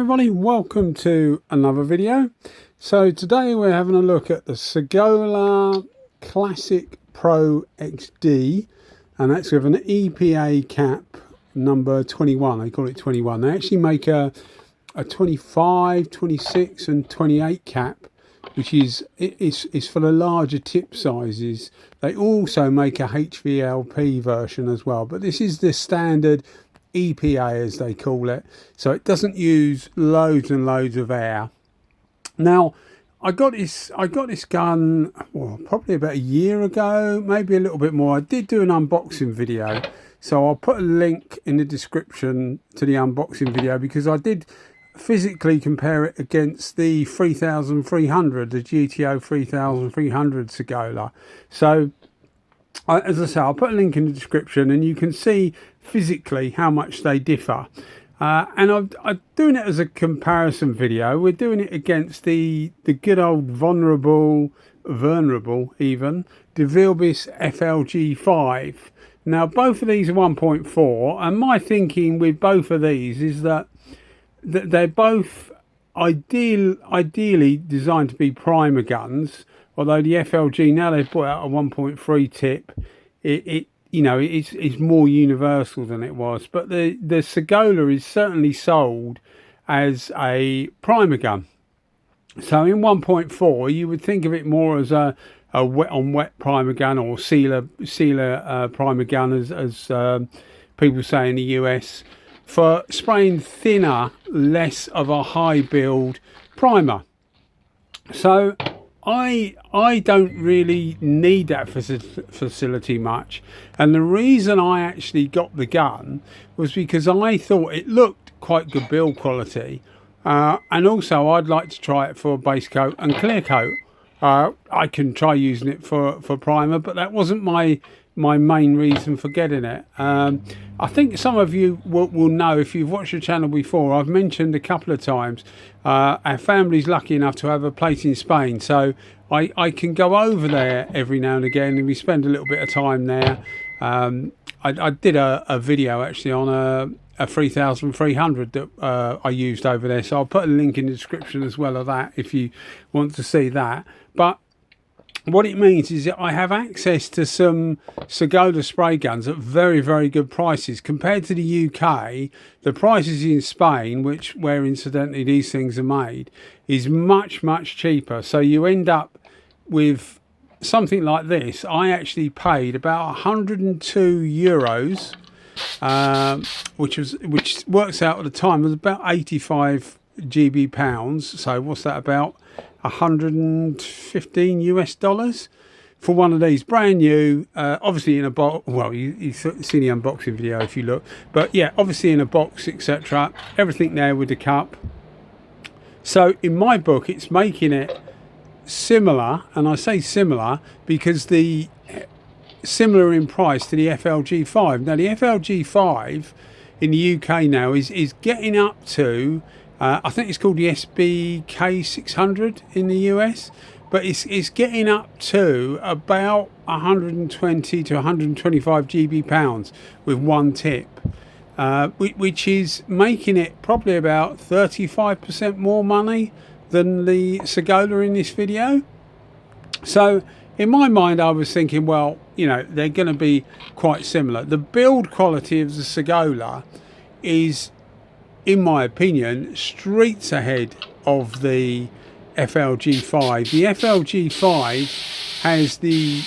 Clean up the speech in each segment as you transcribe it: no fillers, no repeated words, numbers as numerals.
everybody, welcome to another video. So today we're having a look at the Sagola Classic Pro XD, and that's with an EPA cap number 21. They call it 21. They actually make a 25, 26 and 28 cap, which is for the larger tip sizes. They also make a HVLP version as well, but this is the standard EPA as they call it, so it doesn't use loads and loads of air. Now I got this gun probably about a year ago, maybe a little bit more. I did do an unboxing video, so I'll put a link in the description to the unboxing video, because I did physically compare it against the 3300, the GTO 3300 Sagola. So as I say, I'll put a link in the description and you can see physically how much they differ. And I'm doing it as a comparison video. We're doing it against the good old vulnerable even, Devilbiss FLG5. Now both of these are 1.4, and my thinking with both of these is that they're both ideally designed to be primer guns. Although the FLG, now they've brought out a 1.3 tip, it's more universal than it was. But the Sagola is certainly sold as a primer gun. So in 1.4, you would think of it more as a wet on wet primer gun, or sealer primer gun, as people say in the US, for spraying thinner, less of a high build primer. So I don't really need that facility much, and the reason I actually got the gun was because I thought it looked quite good build quality, and also I'd like to try it for base coat and clear coat. I can try using it for primer, but that wasn't my main reason for getting it. I think some of you will know, if you've watched the channel before, I've mentioned a couple of times our family's lucky enough to have a place in Spain, so I can go over there every now and again, and we spend a little bit of time there. I did a video actually on a 3300 that I used over there, so I'll put a link in the description as well of that if you want to see that. But what it means is that I have access to some Sagola spray guns at very, very good prices. Compared to the UK, the prices in Spain, where incidentally these things are made, is much, much cheaper. So you end up with something like this. I actually paid about 102 euros, which works out at the time was about 85 GB pounds. So what's that, about 115 US dollars for one of these, brand new, obviously in a box. Well, you've seen the unboxing video if you look, but yeah, obviously in a box, etc. Everything there with the cup. So in my book, it's making it similar, and I say similar because the similar in price to the FLG5. Now the FLG5 in the UK now is getting up to, I think it's called the SGK 600 in the US, but it's getting up to about 120 to 125 GB pounds with one tip, which is making it probably about 35% more money than the Sagola in this video. So in my mind, I was thinking, well, they're going to be quite similar. The build quality of the Sagola is, in my opinion, streets ahead of the FLG5. The FLG5 has the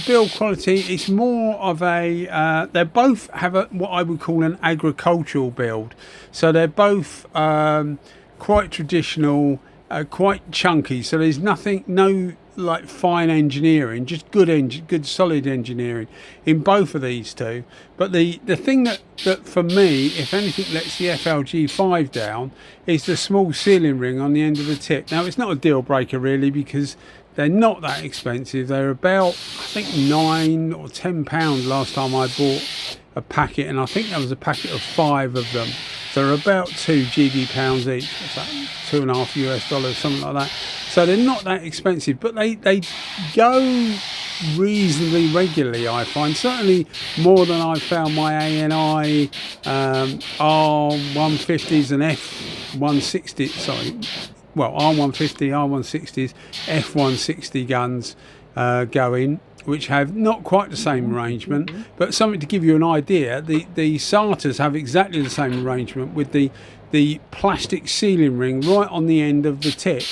build quality. It's more of a they both have what I would call an agricultural build. So they're both quite traditional, quite chunky. So there's no like fine engineering, just good solid engineering in both of these two. But the thing that for me, if anything, lets the FLG5 down is the small sealing ring on the end of the tip. Now it's not a deal breaker really, because they're not that expensive. They're about, I think, £9 or £10 last time I bought a packet, and I think that was a packet of 5 of them. So they're about 2 GB pounds each. What's that? $2.5 US dollars, something like that. So they're not that expensive, but they go reasonably regularly, I find. Certainly more than I've found my ANI R150s and F160, sorry, well, R150, R160s, F160 guns going, which have not quite the same arrangement, but something to give you an idea. The SATAs have exactly the same arrangement with the plastic sealing ring right on the end of the tip.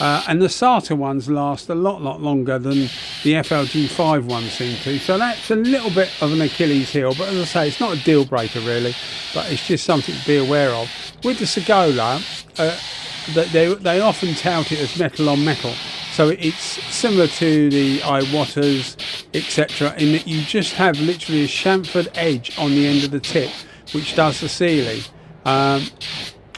And the SATA ones last a lot longer than the FLG5 ones seem to. So that's a little bit of an Achilles heel, but as I say, it's not a deal breaker really, but it's just something to be aware of. With the Sagola, they often tout it as metal on metal. So it's similar to the Iwatas, etc., in that you just have literally a chamfered edge on the end of the tip, which does the sealing.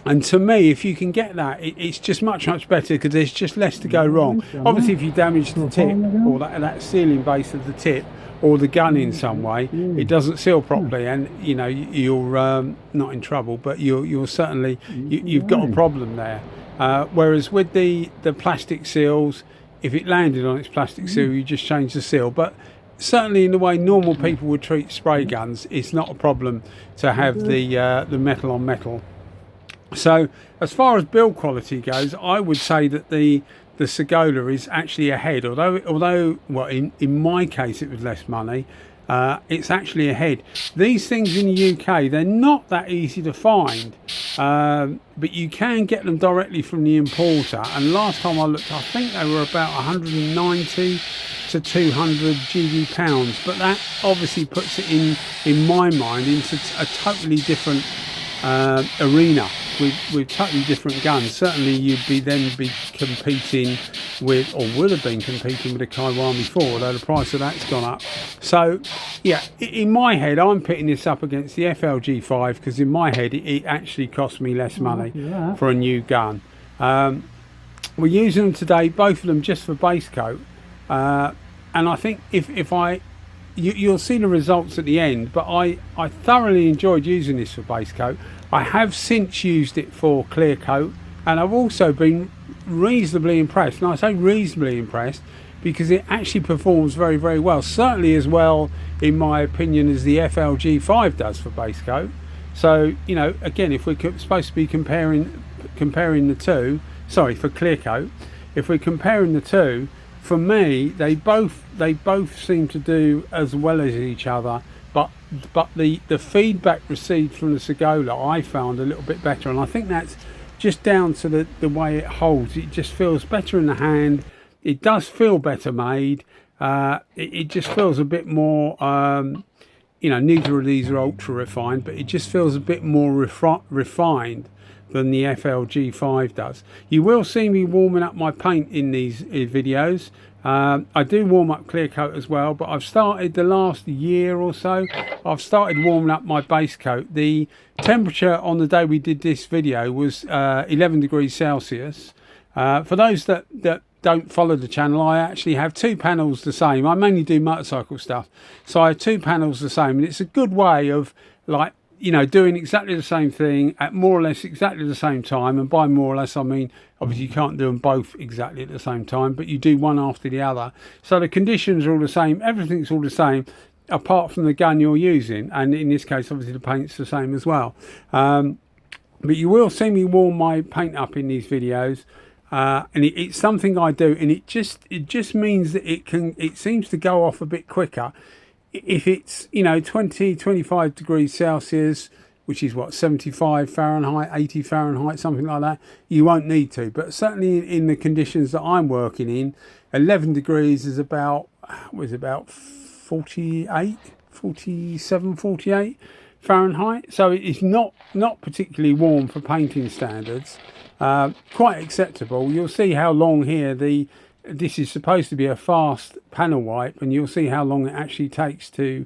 And to me, if you can get that, it's just much better, because there's just less to go wrong. Obviously, if you damage the tip or that sealing base of the tip or the gun in some way, it doesn't seal properly, and you know you're not in trouble, but you're certainly you've got a problem there. Whereas with the plastic seals, if it landed on its plastic seal, you just change the seal. But certainly in the way normal people would treat spray guns, it's not a problem to have the metal on metal. So as far as build quality goes, I would say that the Sagola is actually ahead, although well, in my case it was less money. It's actually ahead. These things in the UK, they're not that easy to find, but you can get them directly from the importer, and last time I looked, I think they were about 190 to 200 GD pounds, but that obviously puts it in my mind into a totally different arena with totally different guns. Certainly you'd then be competing with, or would have been competing with, a Kiwami 4, although the price of that's gone up. So yeah, in my head I'm pitting this up against the FLG5, because in my head it actually cost me less money for a new gun. We're using them today, both of them, just for base coat, and I think you'll see the results at the end, but I thoroughly enjoyed using this for base coat. I have since used it for clear coat, and I've also been reasonably impressed. And I say reasonably impressed because it actually performs very well, certainly as well in my opinion as the FLG5 does for base coat. So you know, again, if we're supposed to be comparing the two, sorry, for clear coat, if we're comparing the two, for me they both seem to do as well as each other, but the feedback received from the Sagola I found a little bit better, and I think that's just down to the way it holds. It just feels better in the hand. It does feel better made. It just feels a bit more, you know, neither of these are ultra refined, but it just feels a bit more refined than the FLG5 does. You will see me warming up my paint in these videos. I do warm up clear coat as well, but I've started the last year or so, I've started warming up my base coat. The temperature on the day we did this video was 11 degrees Celsius. For those that don't follow the channel, I actually have two panels the same. I mainly do motorcycle stuff, so I have two panels the same, and it's a good way of, like, you know, doing exactly the same thing at more or less exactly the same time. And by more or less I mean, obviously you can't do them both exactly at the same time, but you do one after the other, so the conditions are all the same, everything's all the same apart from the gun you're using, and in this case obviously the paint's the same as well. But you will see me warm my paint up in these videos, and it's something I do, and it just means that it seems to go off a bit quicker. If it's, you know, 25 degrees Celsius, which is what, 75 Fahrenheit, 80 Fahrenheit, something like that, you won't need to. But certainly in the conditions that I'm working in, 11 degrees is about, was about 47, 48 Fahrenheit. So it's not particularly warm for painting standards. Quite acceptable. You'll see how long here this is supposed to be a fast panel wipe, and you'll see how long it actually takes to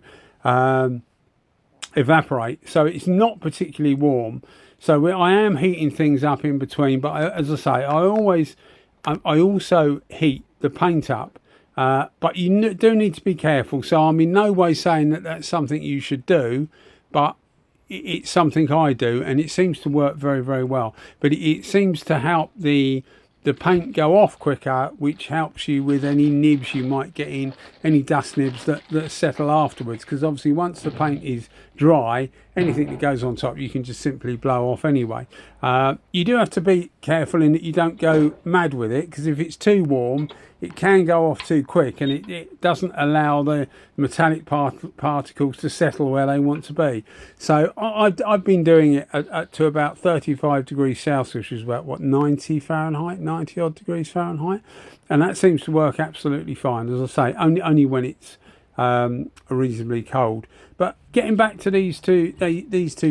evaporate. So it's not particularly warm. So I am heating things up in between, but as I say, I also heat the paint up, but you do need to be careful. So I'm in no way saying that that's something you should do, but it's something I do, and it seems to work very well. But it seems to help the the paint go off quicker, which helps you with any nibs you might get in, any dust nibs that settle afterwards, because obviously once the paint is dry, anything that goes on top you can just simply blow off anyway. You do have to be careful in that you don't go mad with it, because if it's too warm it can go off too quick, and it doesn't allow the metallic particles to settle where they want to be. So I've been doing it to about 35 degrees Celsius, which is about, what, 90 Fahrenheit, 90 odd degrees Fahrenheit, and that seems to work absolutely fine, as I say, only when it's reasonably cold. But getting back to these two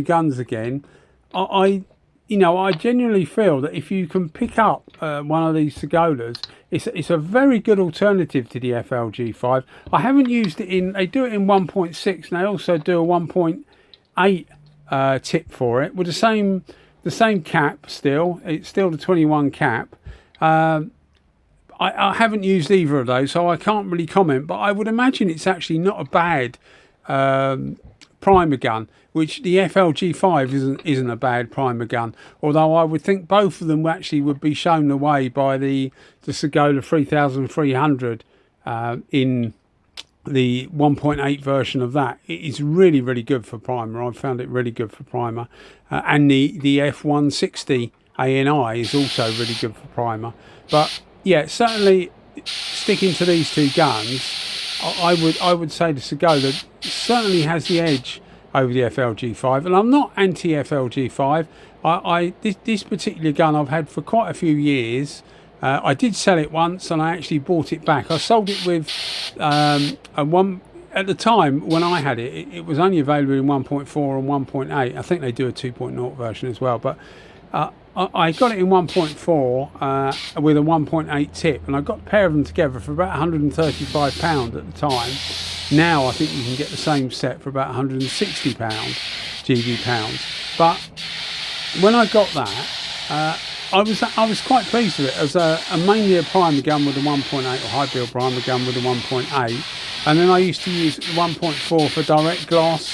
guns again, I genuinely feel that if you can pick up one of these Sagolas, it's a very good alternative to the FLG5. I haven't used it in, they do it in 1.6, and they also do a 1.8 tip for it with the same cap still. It's still the 21 cap. I haven't used either of those, so I can't really comment, but I would imagine it's actually not a bad primer gun, which the FLG5 isn't a bad primer gun, although I would think both of them actually would be shown the way by the Sagola 3300 in the 1.8 version of that. It is really, really good for primer. I've found it really good for primer, and the F160 ANI is also really good for primer. But yeah, certainly sticking to these two guns, I would say the Sagola certainly has the edge over the FLG5, and I'm not anti FLG5. This particular gun I've had for quite a few years. I did sell it once, and I actually bought it back. I sold it with at the time when I had it. It was only available in 1.4 and 1.8. I think they do a 2.0 version as well, but I got it in 1.4 with a 1.8 tip, and I got a pair of them together for about £135 at the time. Now I think you can get the same set for about £160 GB pounds. But when I got that, I was quite pleased with it as mainly a primer gun with a 1.8, or high build primer gun with a 1.8, and then I used to use 1.4 for direct gloss,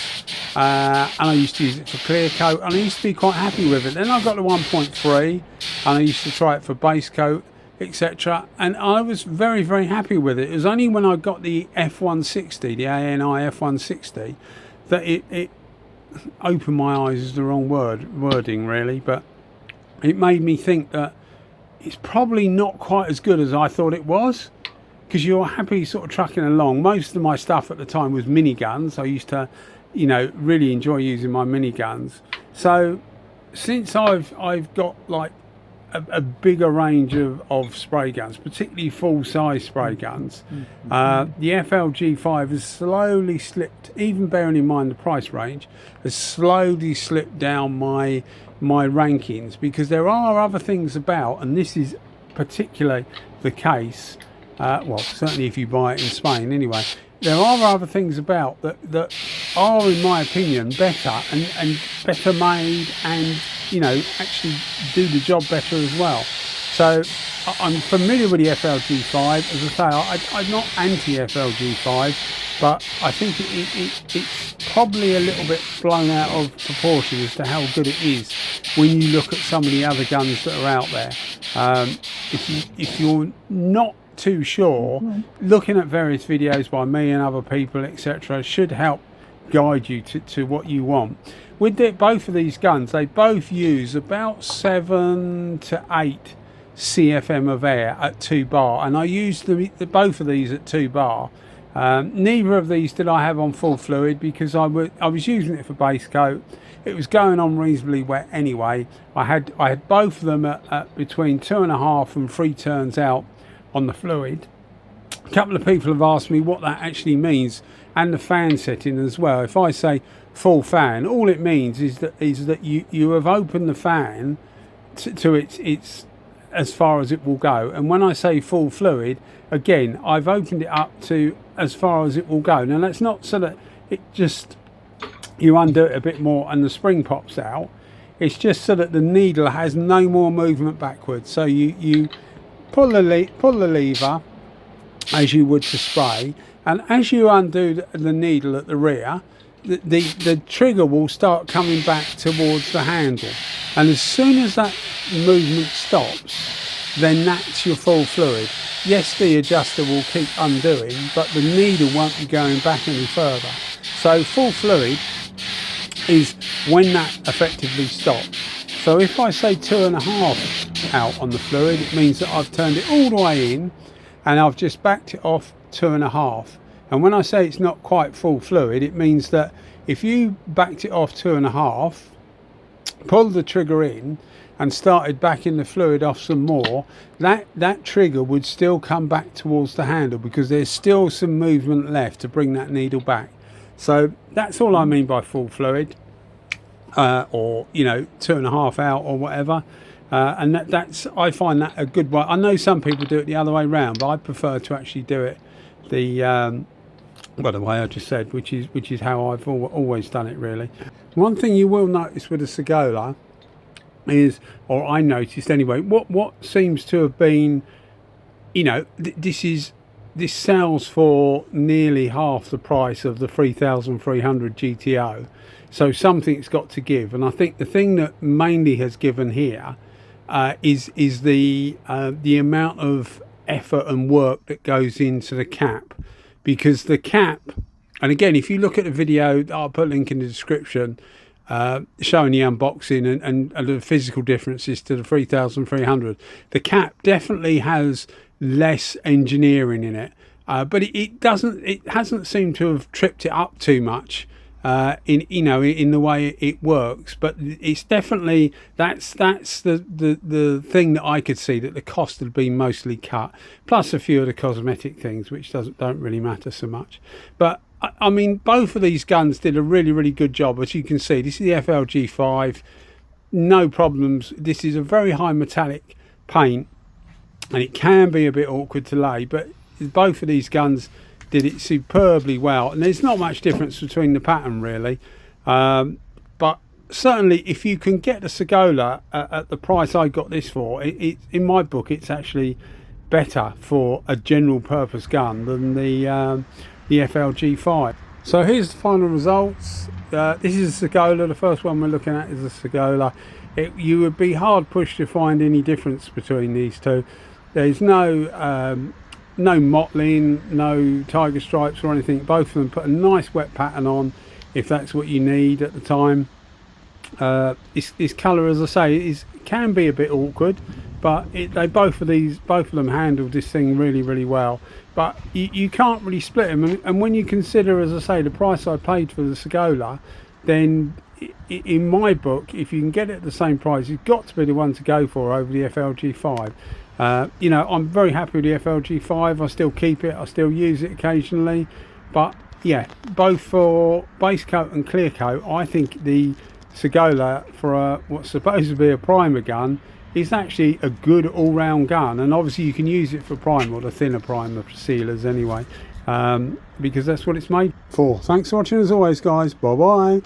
and I used to use it for clear coat, and I used to be quite happy with it. Then I got the 1.3, and I used to try it for base coat, etc., and I was very, very happy with it. It was only when I got the F160, the ANI F160, that it opened my eyes, is the wrong wording really, but it made me think that it's probably not quite as good as I thought it was, because you're happy sort of trucking along. Most of my stuff at the time was miniguns. I used to, really enjoy using my miniguns. So since I've got like a bigger range of spray guns, particularly full-size spray guns, the FLG5 has slowly slipped, even bearing in mind the price range, has slowly slipped down my rankings, because there are other things about, and this is particularly the case, well, certainly if you buy it in Spain anyway, there are other things about that are, in my opinion, better and better made, and actually do the job better as well. So I'm familiar with the FLG5. As I say, I'm not anti FLG5, but I think it's probably a little bit blown out of proportion as to how good it is when you look at some of the other guns that are out there. If you're not too sure, looking at various videos by me and other people, etc., should help guide you to what you want. With both of these guns, they both use about 7 to 8 CFM of air at 2 bar, and I used both of these at 2 bar. Neither of these did I have on full fluid, because I was using it for base coat. It was going on reasonably wet anyway. I had both of them at between 2.5 and 3 turns out on the fluid. A couple of people have asked me what that actually means, and the fan setting as well. If I say full fan, all it means is that you have opened the fan to its as far as it will go. And when I say full fluid, again, I've opened it up to as far as it will go. Now that's not so that it just, you undo it a bit more and the spring pops out. It's just so that the needle has no more movement backwards. So you pull the lever as you would to spray, and as you undo the needle at the rear, the trigger will start coming back towards the handle, and as soon as that movement stops, then that's your full fluid. Yes, the adjuster will keep undoing, but the needle won't be going back any further. So full fluid is when that effectively stops. So if I say 2.5 out on the fluid, it means that I've turned it all the way in and I've just backed it off 2.5. And when I say it's not quite full fluid, it means that if you backed it off 2.5, pulled the trigger in and started backing the fluid off some more, that trigger would still come back towards the handle because there's still some movement left to bring that needle back. So that's all I mean by full fluid, or 2.5 out or whatever. And that's, I find that a good way. I know some people do it the other way around, but I prefer to actually do it the way I just said, which is how I've always done it, really. One thing you will notice with a Sagola is, or I noticed anyway, what seems to have been, this sells for nearly half the price of the 3300 GTO. So something's got to give, and I think the thing that mainly has given here is the amount of effort and work that goes into the cap, because the cap, and again, if you look at the video, I'll put a link in the description showing the unboxing and the physical differences to the 3300. The cap definitely has less engineering in it, but it hasn't seemed to have tripped it up too much in the way it works. But it's definitely that's the thing that I could see, that the cost had been mostly cut, plus a few of the cosmetic things which don't really matter so much. But I mean, both of these guns did a really good job. As you can see, this is the FLG5, no problems. This is a very high metallic paint and it can be a bit awkward to lay, but both of these guns did it superbly well, and there's not much difference between the pattern really, but certainly if you can get the Sagola at the price I got this for, it in my book it's actually better for a general purpose gun than the FLG5. So here's the final results. This is a Sagola. The first one we're looking at is a Sagola. You would be hard pushed to find any difference between these two. There's no mottling, no tiger stripes or anything. Both of them put a nice wet pattern on if that's what you need at the time. This colour, as I say, can be a bit awkward, but both of them handled this thing really well. But you can't really split them, and when you consider, as I say, the price I paid for the Sagola, then in my book, if you can get it at the same price, you've got to be the one to go for over the FLG5. I'm very happy with the FLG5. I still keep it, I still use it occasionally, but yeah, both for base coat and clear coat, I think the Sagola, for what's supposed to be a primer gun, is actually a good all-round gun. And obviously you can use it for primer, or the thinner primer sealers anyway, because that's what it's made for. Thanks for watching as always, guys. Bye bye.